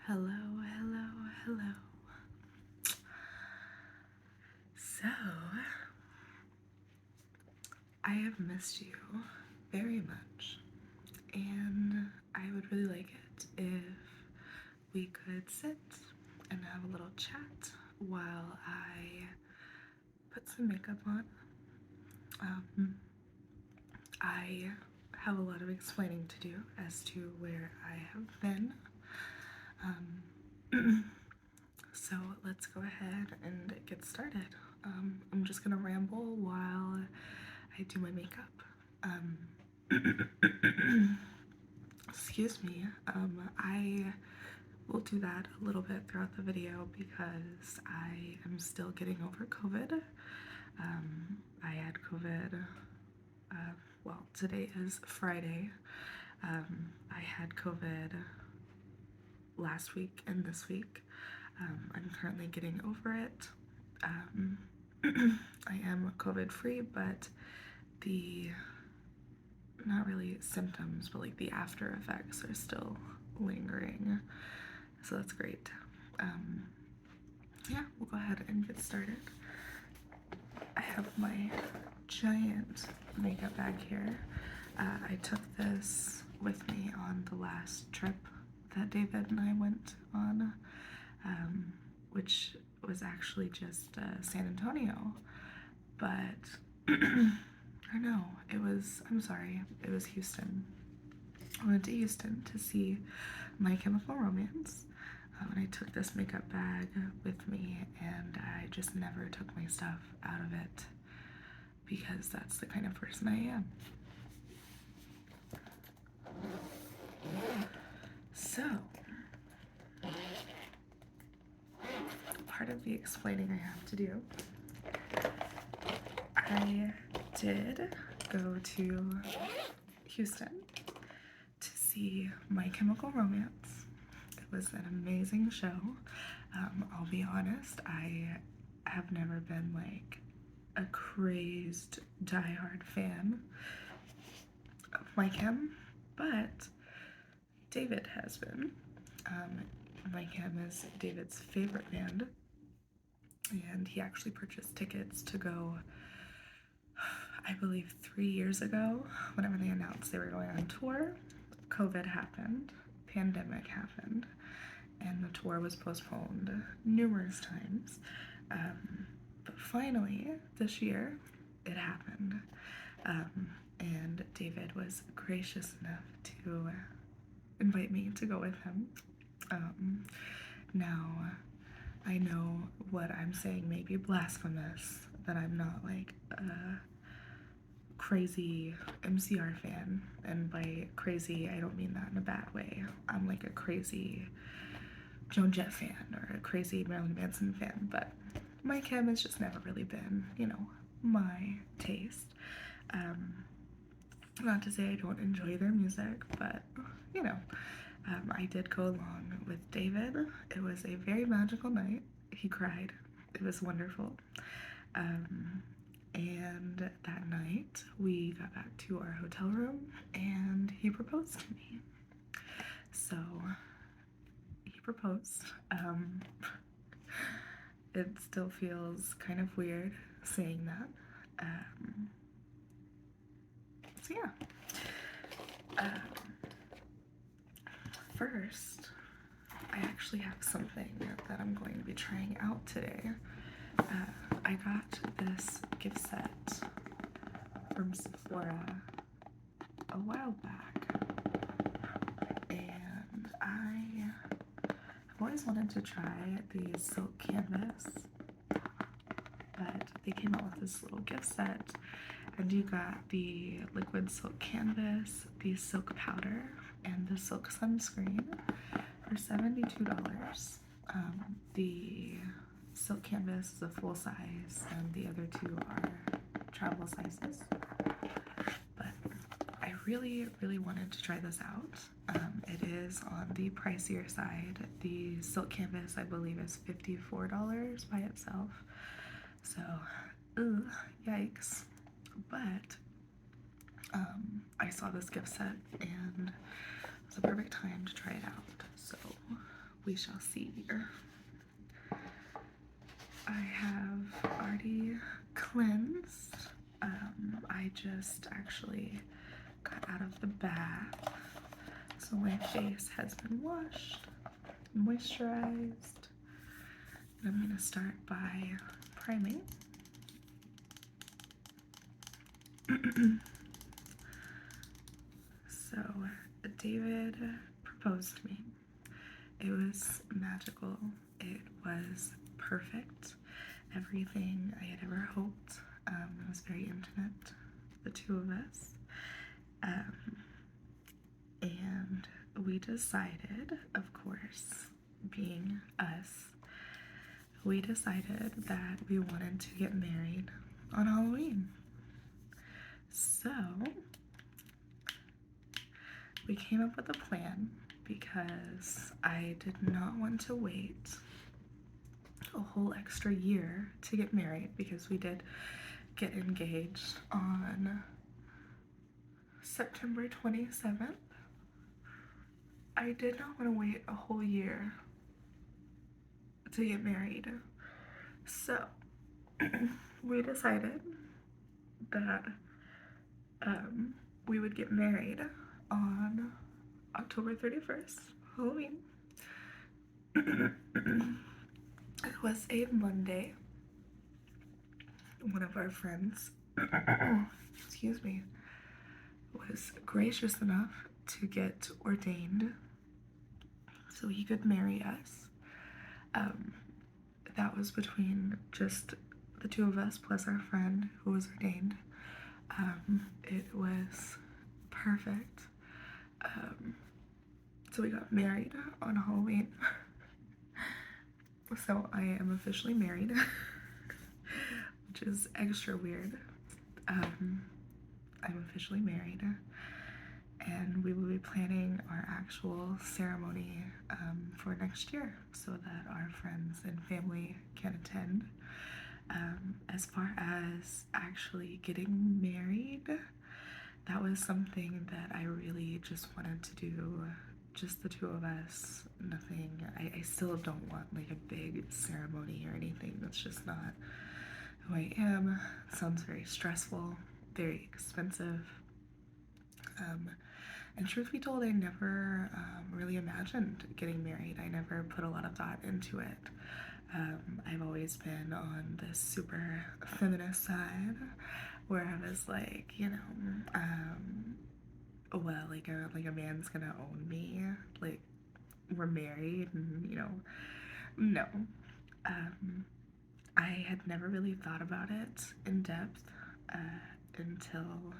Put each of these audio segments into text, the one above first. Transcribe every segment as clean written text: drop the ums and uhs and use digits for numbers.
Hello, hello, hello. So, I have missed you very much, and I would really like it if we could sit and have a little chat while I put some makeup on. I have a lot of explaining to do as to where I have been. So let's go ahead and get started. I'm just gonna ramble while I do my makeup. Excuse me. I will do that a little bit throughout the video because I am still getting over COVID. I had COVID. Well, today is Friday. I had COVID last week and this week. I'm currently getting over it. I am COVID free, but the not really symptoms, but like the after effects are still lingering. So that's great. Yeah, we'll go ahead and get started. I have my giant makeup bag here. I took this with me on the last trip that David and I went on, which was actually just San Antonio, but or no, I'm sorry, it was Houston. I went to Houston to see My Chemical Romance, and I took this makeup bag with me, and I just never took my stuff out of it because that's the kind of person I am. So, part of the explaining I have to do, I did go to Houston to see My Chemical Romance. It was an amazing show. I'll be honest, I have never been like a crazed diehard fan of My Chem, but David has been. My Chem is David's favorite band, and he actually purchased tickets to go, I believe 3 years ago, whenever they announced they were going on tour. COVID happened, pandemic happened, and the tour was postponed numerous times. But finally, this year, it happened. And David was gracious enough to invite me to go with him. Now, I know what I'm saying may be blasphemous, that I'm not like a crazy MCR fan, and by crazy I don't mean that in a bad way. I'm like a crazy Joan Jett fan or a crazy Marilyn Manson fan, but My Chem has just never really been, my taste. Not to say I don't enjoy their music, but I did go along with David. It was a very magical night. He cried. It was wonderful. And that night we got back to our hotel room and he proposed to me. So he proposed. It still feels kind of weird saying that. So yeah. First, I actually have something that I'm going to be trying out today. I got this gift set from Sephora a while back, and I've always wanted to try the silk canvas, but they came out with this little gift set, and you got the liquid silk canvas, the silk powder, and the silk sunscreen for $72. The silk canvas is a full size, and the other two are travel sizes. But I really, really wanted to try this out. It is on the pricier side. The silk canvas, I believe, is $54 by itself. So, yikes. But I saw this gift set, and it was a perfect time to try it out. So we shall see. I have already cleansed. I just actually got out of the bath, so my face has been washed, moisturized. I'm gonna start by priming. So David proposed to me. It was magical. It was perfect. Everything I had ever hoped. It was very intimate, the two of us. And we decided, of course, being us, we decided that we wanted to get married on Halloween. So we came up with a plan because I did not want to wait a whole extra year to get married, because we did get engaged on September 27th. I did not want to wait a whole year to get married. So we decided that we would get married on October 31st, Halloween. It was a Monday. One of our friends, excuse me, was gracious enough to get ordained so he could marry us. That was between just the two of us plus our friend who was ordained. It was perfect. So we got married on Halloween. So I am officially married, which is extra weird. I'm officially married, and we will be planning our actual ceremony for next year so that our friends and family can attend. As far as actually getting married, that was something that I really just wanted to do, just the two of us. Nothing, I still don't want like a big ceremony or anything. That's just not who I am. It sounds very stressful, very expensive. And truth be told, I never really imagined getting married. I never put a lot of thought into it. I've always been on this super feminist side where I was like, you know, well, like a man's gonna own me, like we're married, and you know, no. I had never really thought about it in depth until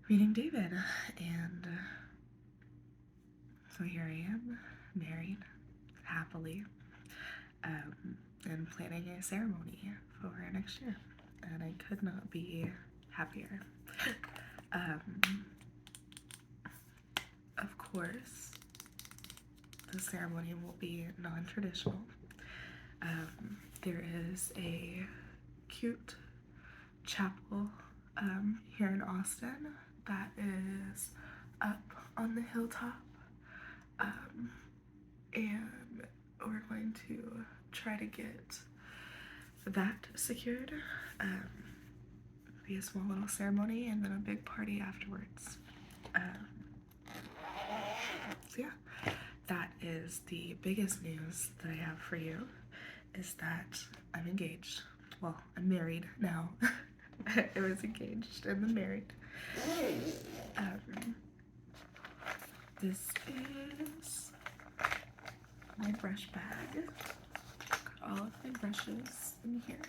meeting David, and so here I am, married, happily, and planning a ceremony for next year, and I could not be happier. Of course, the ceremony will be non-traditional. There is a cute chapel here in Austin that is up on the hilltop, and we're going to try to get that secured. Be a small little ceremony and then a big party afterwards. So yeah, that is the biggest news that I have for you, is that I'm engaged. Well, I'm married now. I was engaged and then married. This is my brush bag. Got all of my brushes in here.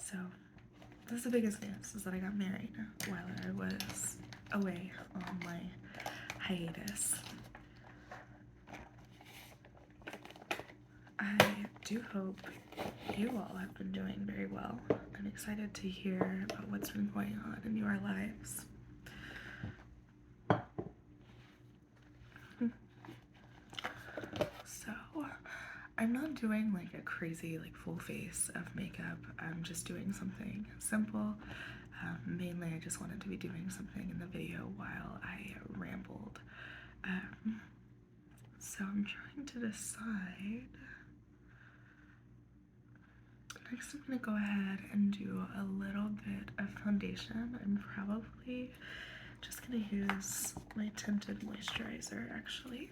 So, this is the biggest news, is that I got married while I was away on my hiatus. I do hope you all have been doing very well. I'm excited to hear about what's been going on in your lives. So, I'm not doing like a crazy like full face of makeup. I'm just doing something simple. Mainly I just wanted to be doing something in the video while I rambled. So I'm trying to decide. Next I'm going to go ahead and do a little bit of foundation. I'm probably just going to use my tinted moisturizer actually.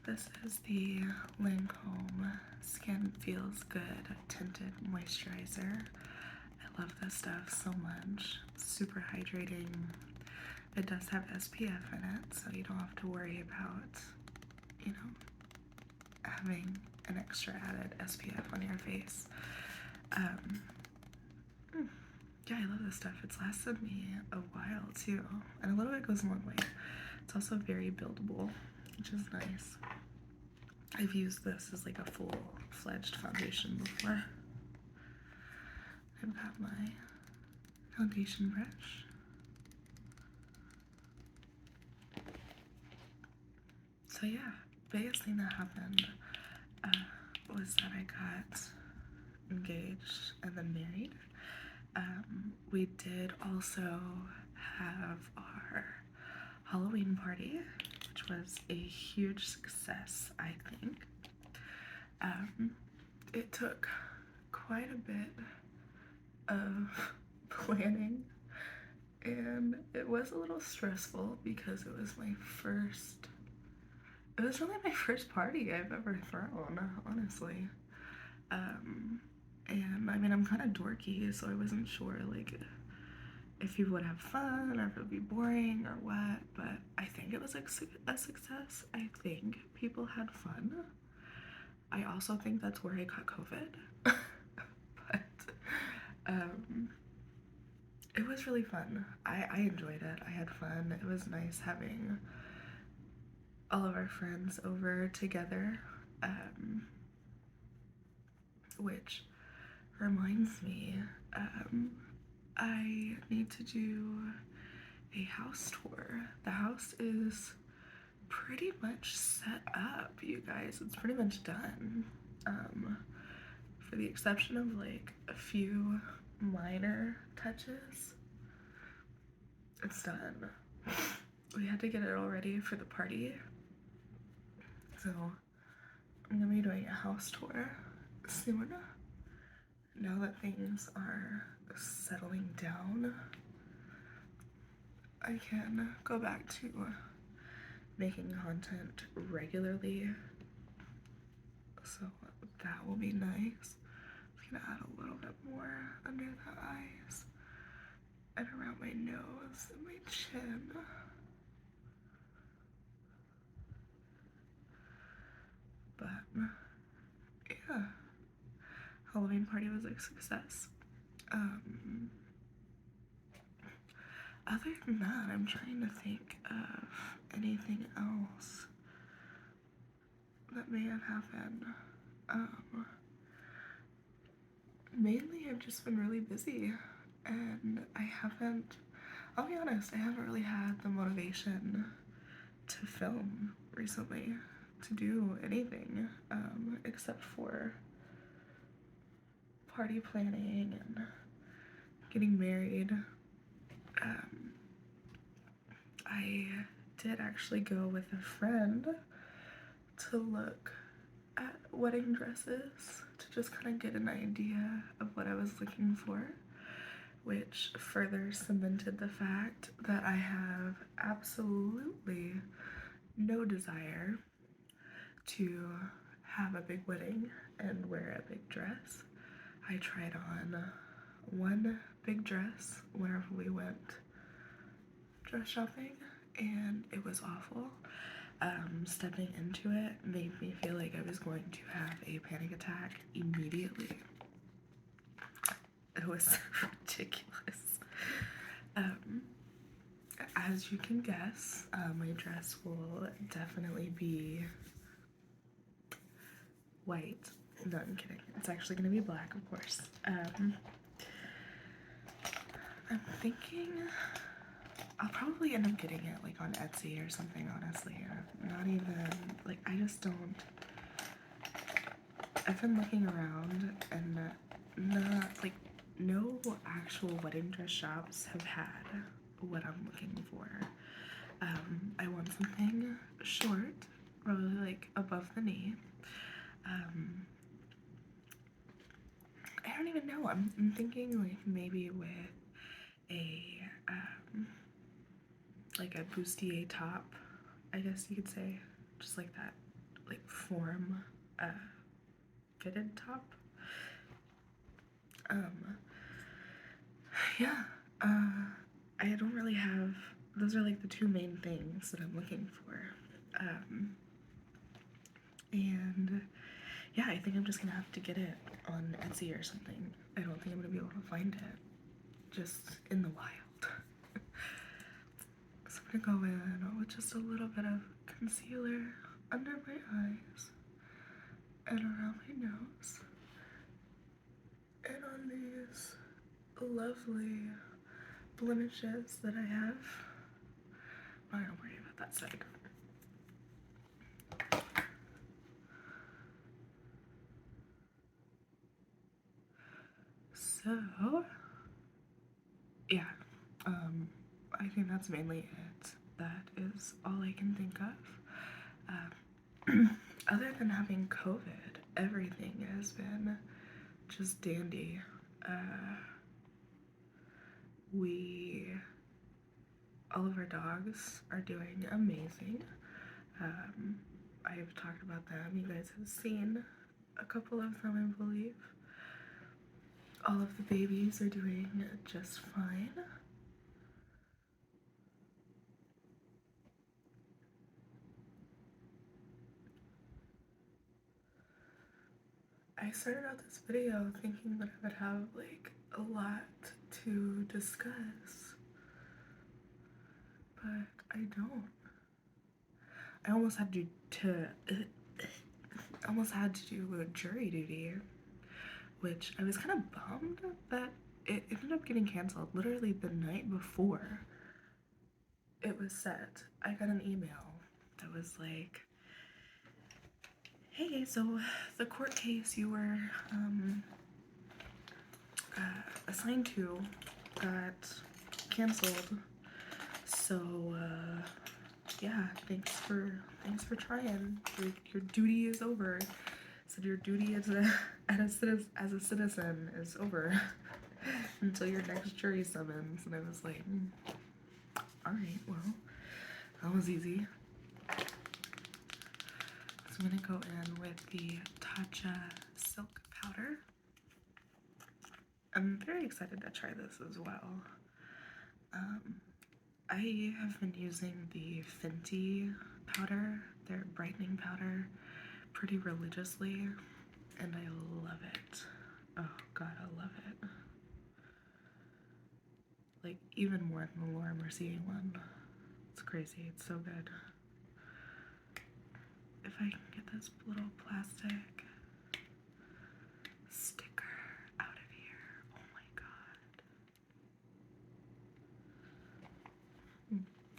This is the Lancome Skin Feels Good Tinted Moisturizer. I love this stuff so much. It's super hydrating. It does have SPF in it, so you don't have to worry about, you know, having an extra added SPF on your face. Yeah, I love this stuff. It's lasted me a while too, and a little bit goes a long way. It's also very buildable, which is nice. I've used this as like a full-fledged foundation before. I've got my foundation brush. So yeah, biggest thing that happened was that I got engaged and then married. We did also have our Halloween party, which was a huge success, I think. It took quite a bit of planning, and it was a little stressful because it was really my first party I've ever thrown, honestly. And I mean, I'm kind of dorky, so I wasn't sure like if people would have fun or if it would be boring or what, but I think it was a success. I think people had fun. I also think that's where I got COVID. But it was really fun. I enjoyed it. I had fun. It was nice having all of our friends over together, which reminds me, I need to do a house tour. The house is pretty much set up, you guys. It's pretty much done. For the exception of like a few minor touches, it's done. We had to get it all ready for the party. So I'm gonna be doing a house tour soon. Now that things are settling down, I can go back to making content regularly. So that will be nice. I'm gonna add a little bit more under the eyes and around my nose and my chin. But yeah, Halloween party was a success. Other than that, I'm trying to think of anything else that may have happened. Mainly I've just been really busy, and I'll be honest, I haven't really had the motivation to film recently, to do anything, except for party planning and getting married. I did actually go with a friend to look at wedding dresses to just kind of get an idea of what I was looking for, which further cemented the fact that I have absolutely no desire to have a big wedding and wear a big dress. I tried on one big dress whenever we went dress shopping, and it was awful. Stepping into it made me feel like I was going to have a panic attack immediately. It was ridiculous. As you can guess, my dress will definitely be white. No, I'm kidding. It's actually going to be black, of course. I'm thinking I'll probably end up getting it like on Etsy or something, honestly. Not even, like, I just don't. I've been looking around and not, like, no actual wedding dress shops have had what I'm looking for. I want something short, probably like above the knee. I don't even know. I'm thinking like maybe with a like a bustier top, I guess you could say, just like that, like form fitted top. Yeah, I don't really have, those are like the two main things that I'm looking for. And yeah, I think I'm just gonna have to get it on Etsy or something. I don't think I'm gonna be able to find it just in the wild. So I'm gonna go in with just a little bit of concealer under my eyes and around my nose and on these lovely blemishes that I have. I'm not gonna worry about that side. So yeah, I think that's mainly it. That is all I can think of. Other than having COVID, everything has been just dandy. All of our dogs are doing amazing. I have talked about them. You guys have seen a couple of them, I believe. All of the babies are doing just fine. I started out this video thinking that I would have like a lot to discuss, but I don't. I almost had to do a jury duty, which I was kind of bummed that it ended up getting canceled literally the night before it was set. I got an email that was like, hey, so the court case you were assigned to got canceled. So yeah, thanks for trying. Your duty is over. So your duty as a citizen is over until your next jury summons. And I was like, all right, well, that was easy. So I'm gonna go in with the Tatcha Silk Powder. I'm very excited to try this as well. I have been using the Fenty powder, their brightening powder, pretty religiously, and I love it. Oh god, I love it. Like, even more than the Laura Mercier one. It's crazy, it's so good. If I can get this little plastic sticker out of here, oh my god.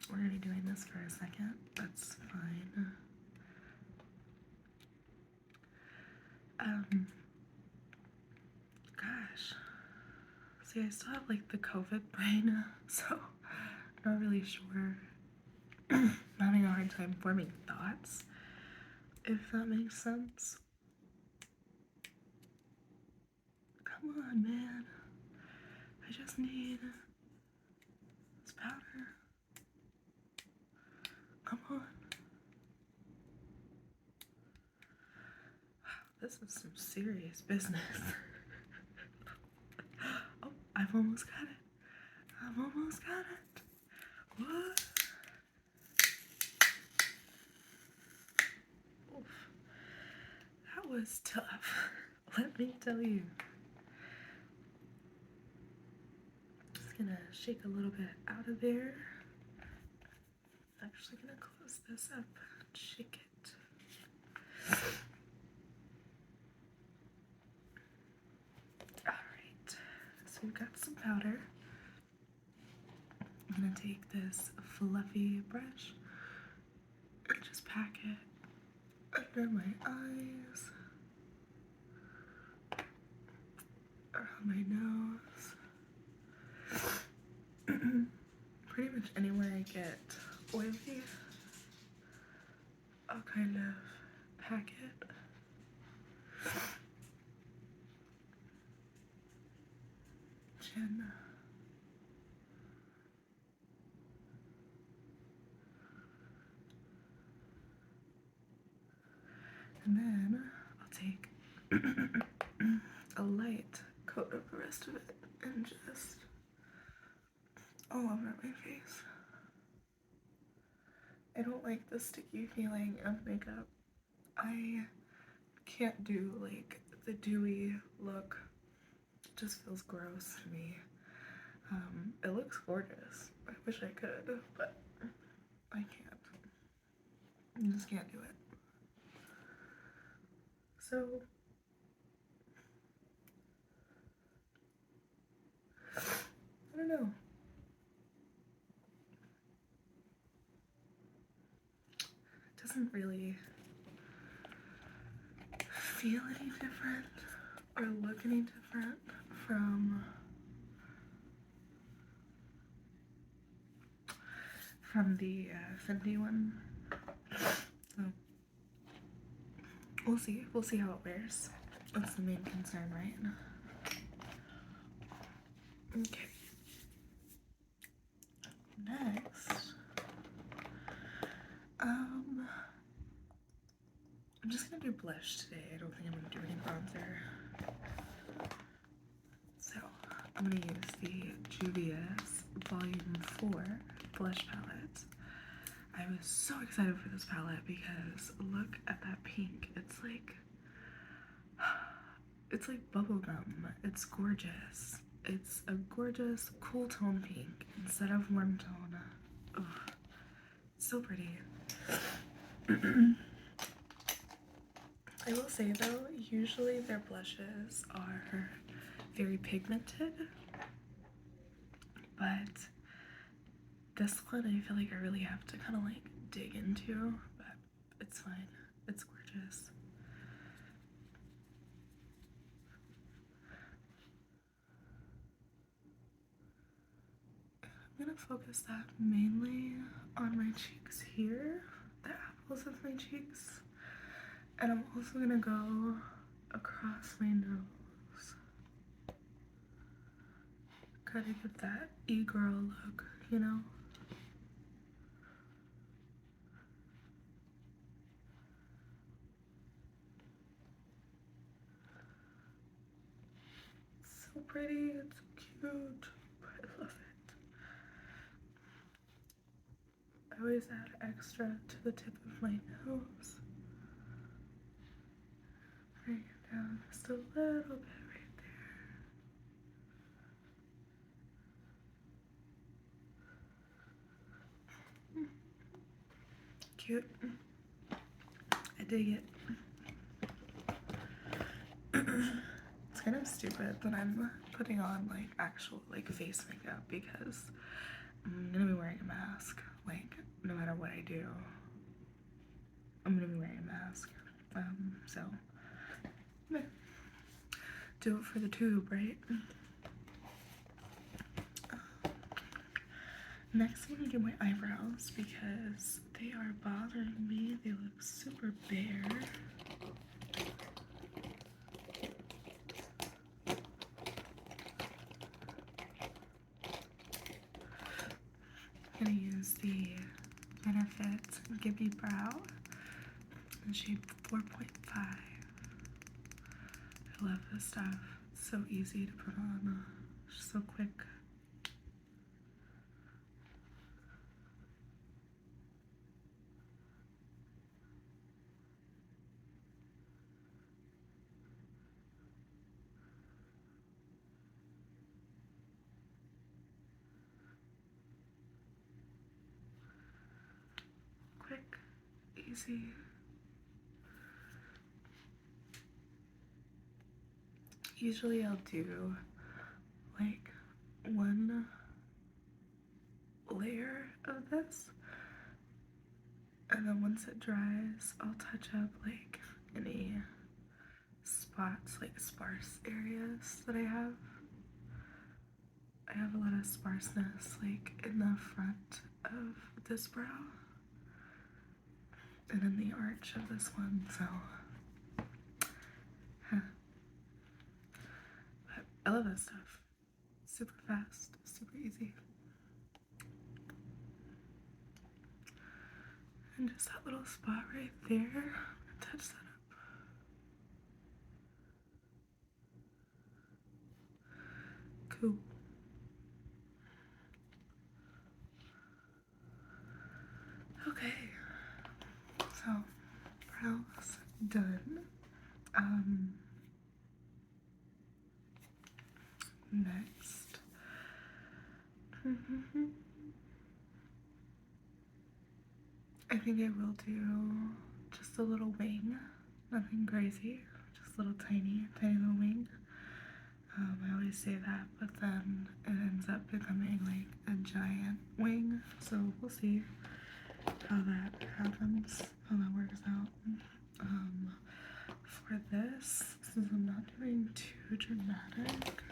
We're gonna be doing this for a second, that's fine. Gosh. See, I still have like the COVID brain, so I'm not really sure. I'm having a hard time forming thoughts, if that makes sense. Come on, man. I just need this powder. Come on. This is some serious business. Oh, I've almost got it. I've almost got it. What? Oof. That was tough. Let me tell you. Just gonna shake a little bit out of there. Actually gonna close this up and shake it. Alright, so we've got some powder. I'm gonna take this fluffy brush and just pack it under my eyes, around my nose. pretty much anywhere I get oily, I'll kind of pack it. Chin. And then I'll take a light coat of the rest of it and just all over my face. I don't like the sticky feeling of makeup. I can't do like the dewy look. It just feels gross to me. It looks gorgeous. I wish I could, but I can't. I just can't do it. So I don't know. It doesn't really feel any different or look any different from the Fenty one. So we'll see. We'll see how it wears. That's the main concern, right? Okay. Next, I'm just gonna do blush today. I don't think I'm gonna do any bronzer. So I'm gonna use the Juvia's Volume 4 blush palette. I was so excited for this palette because look at that pink. It's like bubblegum. It's gorgeous. It's a gorgeous cool tone pink instead of warm tone. Ugh, so pretty. I will say though, usually their blushes are very pigmented, but this one I feel like I really have to kind of like dig into, but it's fine. It's gorgeous. I'm gonna focus that mainly on my cheeks here, the apples of my cheeks, and I'm also gonna go across my nose. Gotta get that e-girl look, you know? So pretty, it's so cute. I love it. I always add extra to the tip of my nose. Bring it down just a little bit right there. Cute. I dig it. It's kind of stupid that I'm putting on like actual like face makeup because I'm gonna be wearing a mask. Like no matter what I do, I'm gonna be wearing a mask. So yeah. Do it for the tube, right? Next, I'm gonna do my eyebrows because they are bothering me. They look super bare. I'm gonna use the Benefit Gimme Brow in shade 4.5. I love this stuff. It's so easy to put on. Just so quick. Quick, easy. Usually I'll do like one layer of this, and then once it dries, I'll touch up like any spots, like sparse areas that I have. I have a lot of sparseness like in the front of this brow and in the arch of this one, so but I love that stuff. Super fast, super easy. And just that little spot right there, touch that up. Cool. Okay, so brows done. Next. I think I will do just a little wing, nothing crazy, just a little tiny little wing. I always say that, but then it ends up becoming like a giant wing, so we'll see how that happens, how that works out. For this, since I'm not doing too dramatic,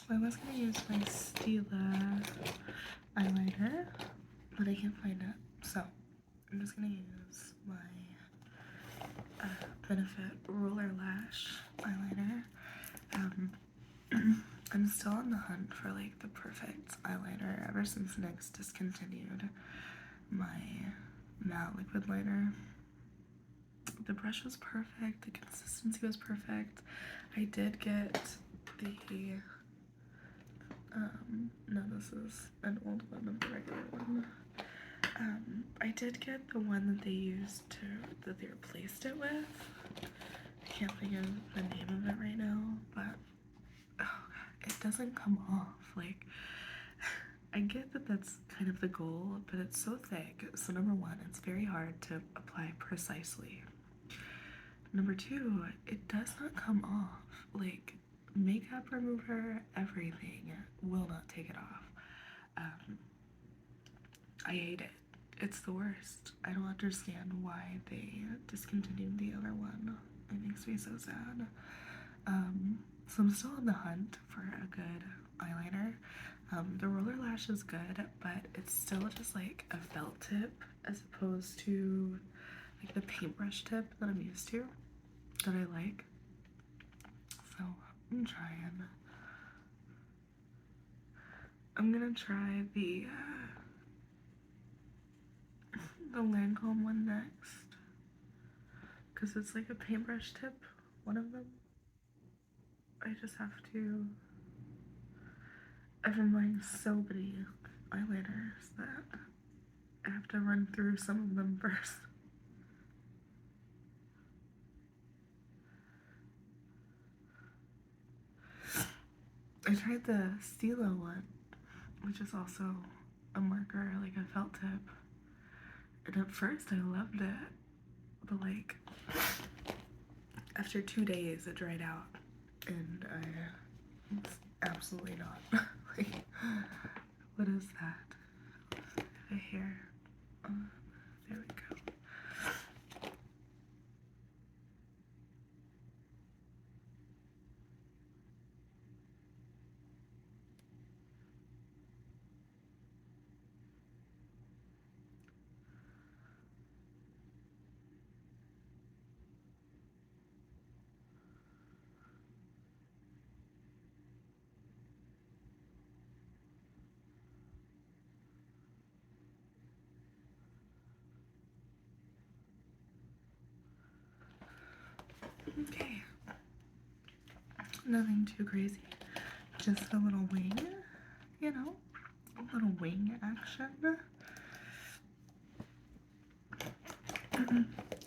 I was gonna use my Stila eyeliner, but I can't find it, so I'm just gonna use my Benefit Roller Lash eyeliner. I'm still on the hunt for like the perfect eyeliner ever since NYX discontinued my matte liquid liner. The brush was perfect, the consistency was perfect. I did get the no, this is an old one of the regular one. I did get the one that they used that they replaced it with. I can't think of the name of it right now, but oh god, it doesn't come off. Like, I get that that's kind of the goal, but it's so thick. So number one, it's very hard to apply precisely. Number two, it does not come off. Like, makeup remover, everything will not take it off. I hate it. It's the worst. I don't understand why they discontinued the other one. It makes me so sad. So I'm still on the hunt for a good eyeliner. The roller lash is good, but it's still just like a felt tip as opposed to like the paintbrush tip that I'm used to, that I like. So I'm trying. I'm gonna try the Lancome one next, because it's like a paintbrush tip, one of them. I just have to, I've been buying so many eyeliners that I have to run through some of them first. I tried the Stila one, which is also a marker, like a felt tip. And at first I loved it, but like after 2 days it dried out, and it's absolutely not. Like, what is that? The hair. There we go. Okay, nothing too crazy, just a little wing, you know, a little wing action.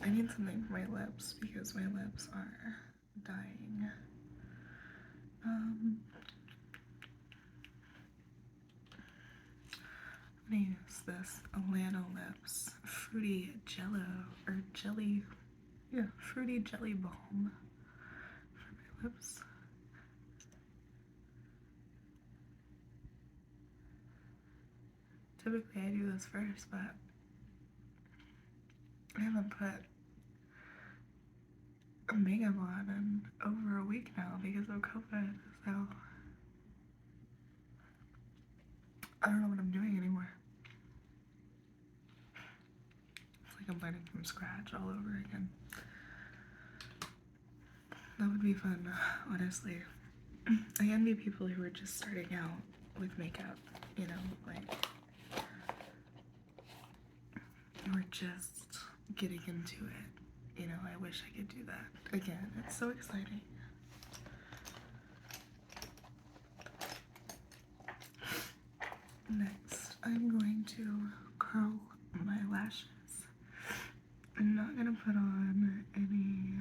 I need something for my lips because my lips are dying. I'm gonna use this Alana Lips Fruity Jello, or Jelly, yeah, Fruity Jelly Balm for lips. Typically I do this first, but I haven't put makeup on in over a week now because of COVID, so I don't know what I'm doing anymore. It's like I'm learning from scratch all over again. That would be fun, honestly. I envy people who are just starting out with makeup, you know, like, who are just getting into it. You know, I wish I could do that again. It's so exciting. Next, I'm going to curl my lashes. I'm not gonna put on any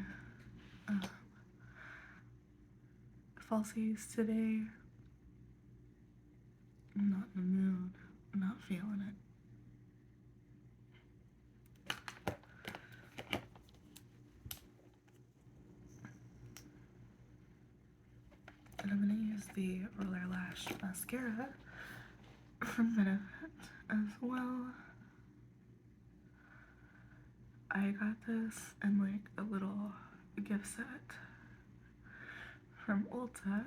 falsies today. I'm not in the mood. I'm not feeling it. And I'm gonna use the Roller Lash Mascara from Benefit as well. I got this in like a little gift set from Ulta.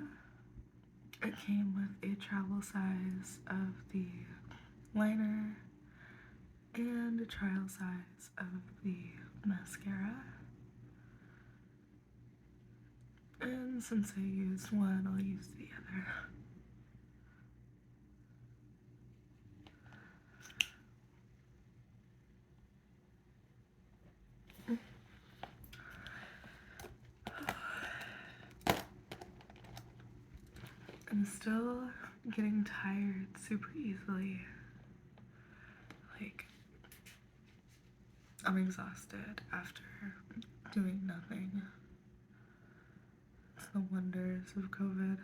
It came with a travel size of the liner and a trial size of the mascara. And since I used one, I'll use the other. I'm still getting tired super easily. Like, I'm exhausted after doing nothing. It's the wonders of COVID.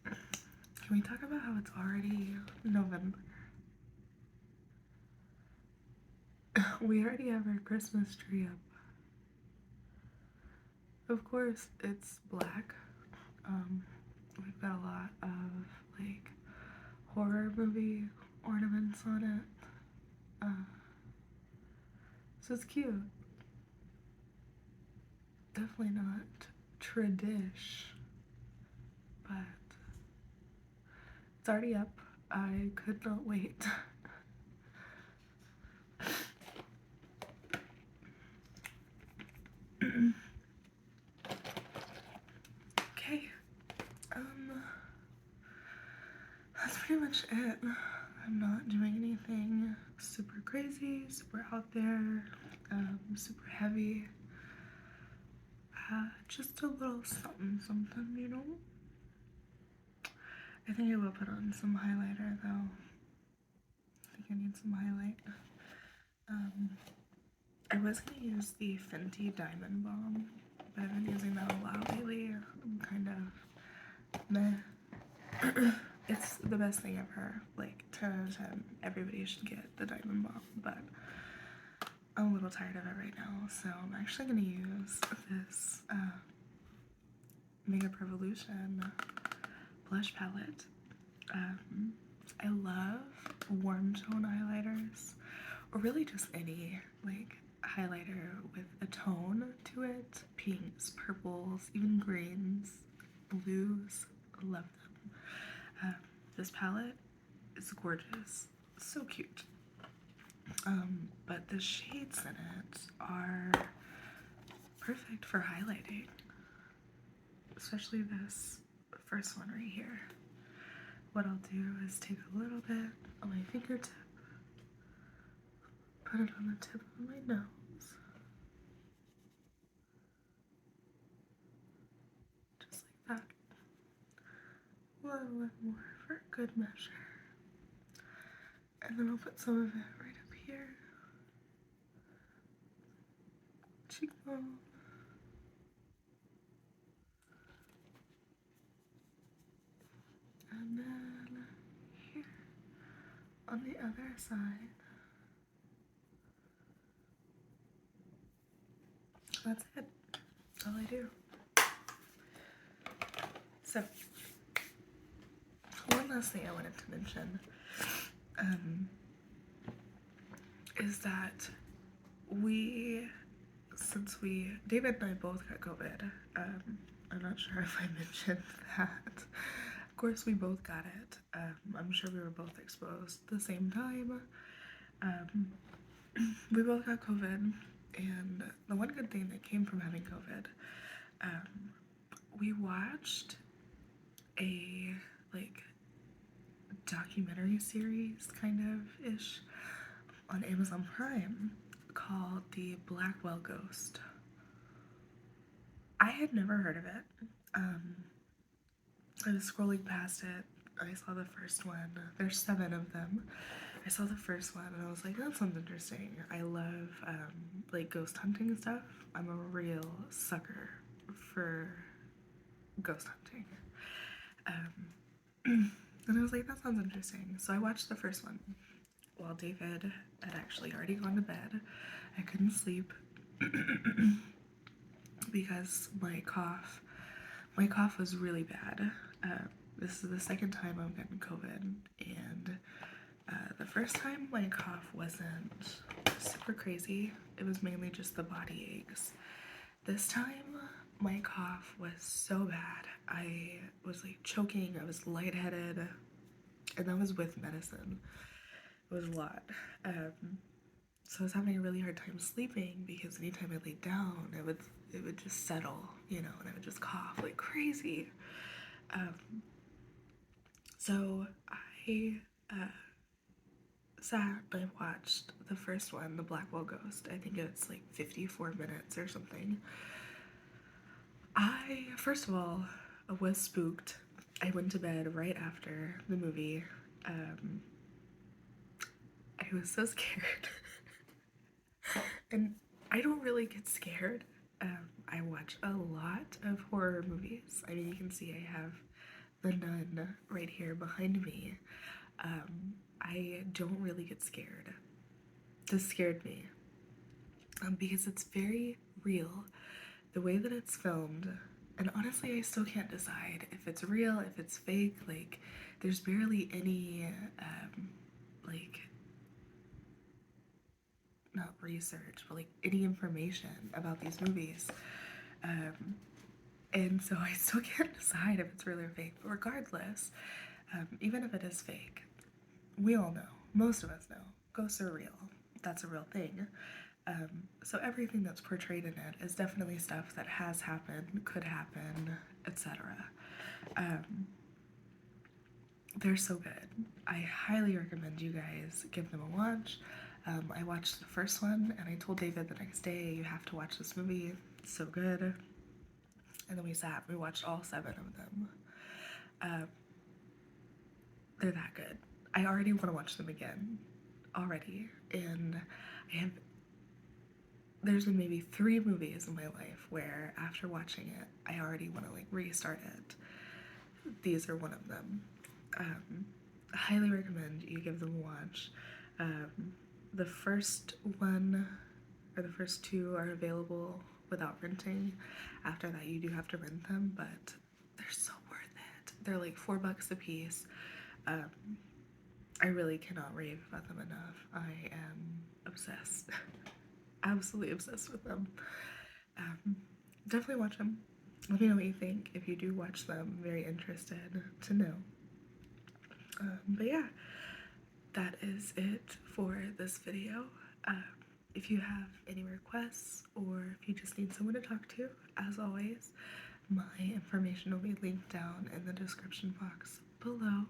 Can we talk about how it's already November? We already have our Christmas tree up. Of course, it's black. We've got a lot of like horror movie ornaments on it. So it's cute. Definitely not tradish, but it's already up. I could not wait. Okay, that's pretty much it. I'm not doing anything super crazy, super out there, super heavy. Just a little something, something, you know? I think I will put on some highlighter though. I think I need some highlight. I was gonna use the Fenty Diamond Balm, but I've been using that a lot lately. I'm kind of meh. It's the best thing ever. Like 10 out of 10, everybody should get the Diamond Balm, but I'm a little tired of it right now, so I'm actually gonna use this Makeup Revolution blush palette. I love warm tone highlighters, or really just any like highlighter with a tone to it. Pinks, purples, even greens, blues. Love them. This palette is gorgeous, so cute. But the shades in it are perfect for highlighting, especially this first one right here. What I'll do is take a little bit on my fingertip, put it on the tip of my nose, just like that. A little bit more for good measure. And then I'll put some of it right up here. Cheekbone. And then here on the other side. that's it. That's all I do. So, one last thing I wanted to mention is that David and I both got COVID. I'm not sure if I mentioned that. Of course, we both got it. I'm sure we were both exposed at the same time. We both got COVID, and the one good thing that came from having COVID, we watched a documentary series kind of ish on Amazon Prime called The Blackwell Ghost. I had never heard of it. I was scrolling past it. I saw the first one. There's 7 of them. I saw the first one and I was like, that sounds interesting. I love ghost hunting stuff. I'm a real sucker for ghost hunting. And I was like, that sounds interesting. So I watched the first one while David had actually already gone to bed. I couldn't sleep because my cough was really bad. This is the second time I'm getting COVID, and the first time my cough wasn't super crazy. It was mainly just the body aches. This time my cough was so bad. I was choking, I was lightheaded, and that was with medicine. It was a lot. So I was having a really hard time sleeping because anytime I laid down, it would just settle, and I would just cough like crazy. So I sat and I watched the first one, The Blackwell Ghost. I think it's 54 minutes or something. I, first of all, was spooked. I went to bed right after the movie. I was so scared. And I don't really get scared. I watch a lot of horror movies. I mean, you can see I have The Nun right here behind me. I don't really get scared. This scared me because it's very real. The way that it's filmed, and honestly, I still can't decide if it's real, if it's fake. There's barely any, not research, but any information about these movies. And so I still can't decide if it's real or fake. But regardless, even if it is fake, we all know, most of us know, ghosts are real. That's a real thing. So everything that's portrayed in it is definitely stuff that has happened, could happen, etc. They're so good. I highly recommend you guys give them a watch. I watched the first one and I told David the next day, you have to watch this movie. It's so good. And then we watched all 7 of them. They're that good. I already want to watch them again. Already. And there's been maybe 3 movies in my life where after watching it, I already want to restart it. These are one of them. I highly recommend you give them a watch. The first one, or the first 2 are available without renting. After that, you do have to rent them, but they're so worth it. They're $4 a piece. I really cannot rave about them enough. I am obsessed. Absolutely obsessed with them. Definitely watch them. Let me know what you think. If you do watch them, I'm very interested to know. But yeah, that is it for this video. If you have any requests or if you just need someone to talk to, as always, my information will be linked down in the description box below.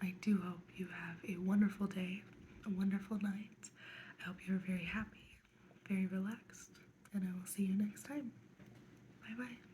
I do hope you have a wonderful day, a wonderful night. I hope you are very happy, very relaxed, and I will see you next time. Bye bye.